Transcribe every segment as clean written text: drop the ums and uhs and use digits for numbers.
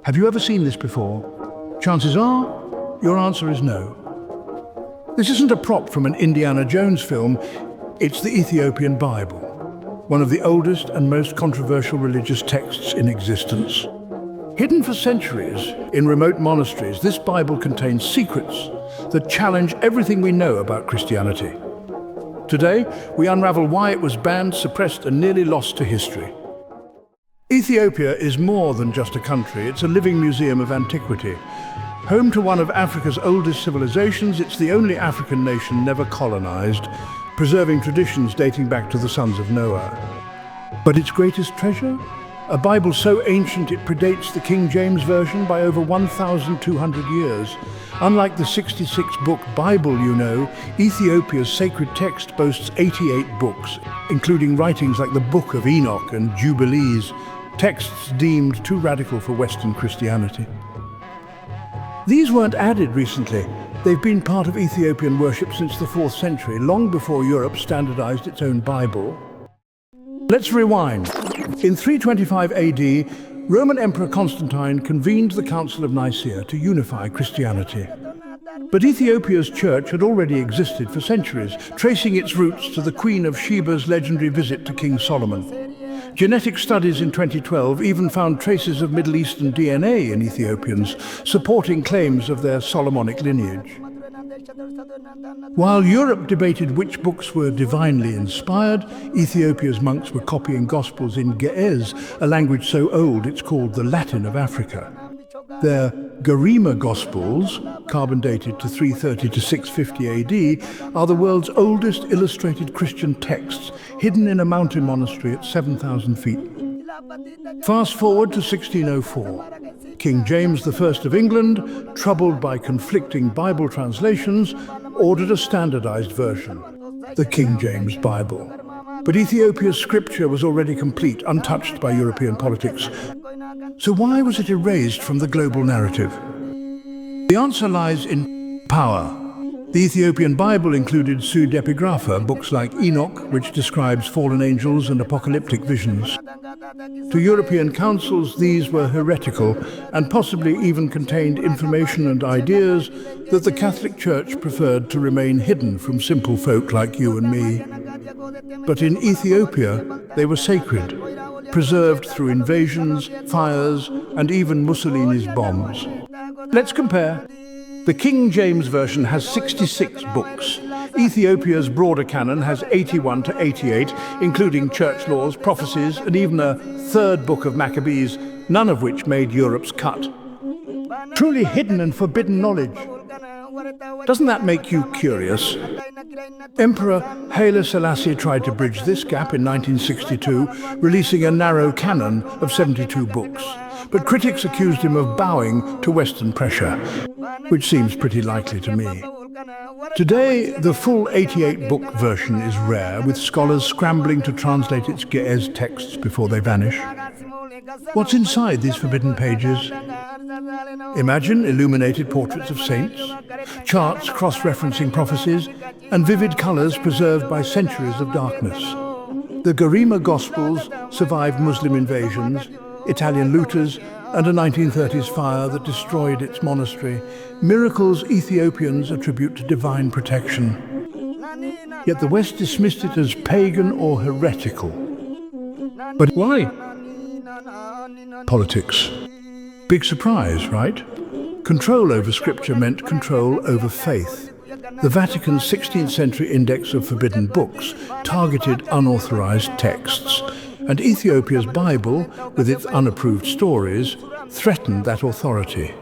Have you ever seen this before? Chances are, your answer is no. This isn't a prop from an Indiana Jones film, it's the Ethiopian Bible, one of the oldest and most controversial religious texts in existence. Hidden for centuries in remote monasteries, this Bible contains secrets that challenge everything we know about Christianity. Today, we unravel why it was banned, suppressed, and nearly lost to history. Ethiopia is more than just a country, it's a living museum of antiquity. Home to one of Africa's oldest civilizations, it's the only African nation never colonized, preserving traditions dating back to the sons of Noah. But its greatest treasure? A Bible so ancient it predates the King James Version by over 1,200 years. Unlike the 66-book Bible you know, Ethiopia's sacred text boasts 88 books, including writings like the Book of Enoch and Jubilees, texts deemed too radical for Western Christianity. These weren't added recently. They've been part of Ethiopian worship since the 4th century, long before Europe standardized its own Bible. Let's rewind. In 325 AD, Roman Emperor Constantine convened the Council of Nicaea to unify Christianity. But Ethiopia's church had already existed for centuries, tracing its roots to the Queen of Sheba's legendary visit to King Solomon. Genetic studies in 2012 even found traces of Middle Eastern DNA in Ethiopians, supporting claims of their Solomonic lineage. While Europe debated which books were divinely inspired, Ethiopia's monks were copying Gospels in Ge'ez, a language so old it's called the Latin of Africa. Their Guarino Gospels, carbon dated to 330 to 650 AD, are the world's oldest illustrated Christian texts, hidden in a mountain monastery at 7,000 feet. Fast forward to 1604. King James I of England, troubled by conflicting Bible translations, ordered a standardized version, the King James Bible. But Ethiopia's scripture was already complete, untouched by European politics. So why was it erased from the global narrative? The answer lies in power. The Ethiopian Bible included pseudepigrapha, books like Enoch, which describes fallen angels and apocalyptic visions. To European councils, these were heretical and possibly even contained information and ideas that the Catholic Church preferred to remain hidden from simple folk like you and me. But in Ethiopia, they were sacred, preserved through invasions, fires, and even Mussolini's bombs. Let's compare. The King James Version has 66 books. Ethiopia's broader canon has 81 to 88, including church laws, prophecies, and even a third book of Maccabees, none of which made Europe's cut. Truly hidden and forbidden knowledge. Doesn't that make you curious? Emperor Haile Selassie tried to bridge this gap in 1962, releasing a narrow canon of 72 books. But critics accused him of bowing to Western pressure, which seems pretty likely to me. Today, the full 88-book version is rare, with scholars scrambling to translate its Ge'ez texts before they vanish. What's inside these forbidden pages? Imagine illuminated portraits of saints, charts cross-referencing prophecies, and vivid colors preserved by centuries of darkness. The Guarino Gospels survived Muslim invasions, Italian looters, and a 1930s fire that destroyed its monastery, miracles Ethiopians attribute to divine protection. Yet the West dismissed it as pagan or heretical. But why? Politics. Big surprise, right? Control over scripture meant control over faith. The Vatican's 16th century Index of Forbidden Books targeted unauthorized texts, and Ethiopia's Bible, with its unapproved stories, threatened that authority.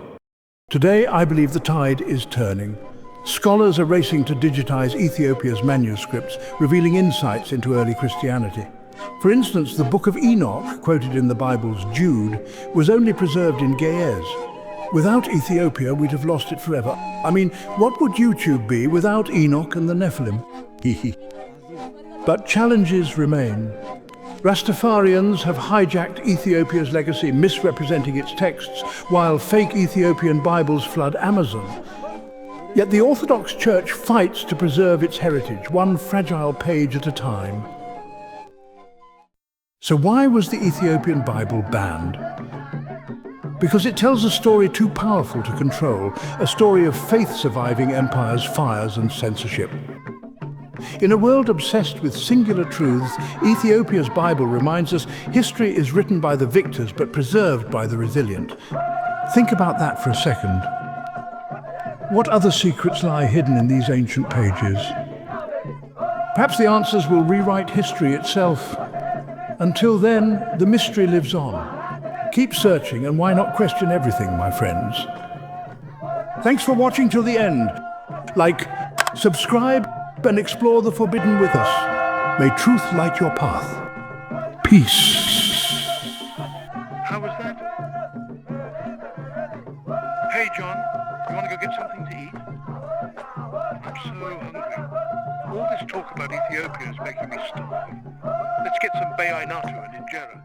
Today, I believe the tide is turning. Scholars are racing to digitize Ethiopia's manuscripts, revealing insights into early Christianity. For instance, the Book of Enoch, quoted in the Bible's Jude, was only preserved in Ge'ez. Without Ethiopia, we'd have lost it forever. I mean, what would YouTube be without Enoch and the Nephilim? But challenges remain. Rastafarians have hijacked Ethiopia's legacy, misrepresenting its texts, while fake Ethiopian Bibles flood Amazon. Yet the Orthodox Church fights to preserve its heritage, one fragile page at a time. So why was the Ethiopian Bible banned? because it tells a story too powerful to control, a story of faith surviving empires, fires and censorship. In a world obsessed with singular truths, Ethiopia's Bible reminds us history is written by the victors but preserved by the resilient. Think about that for a second. What other secrets lie hidden in these ancient pages? Perhaps the answers will rewrite history itself. Until then, the mystery lives on. Keep searching, and why not question everything, my friends? Thanks for watching till the end. Like, subscribe, and explore the forbidden with us. May truth light your path. Peace. How was that? Hey, John, you want to go get something to eat? I'm so hungry. All this talk about Ethiopia is making me starve. Let's get some bayai natu and injera.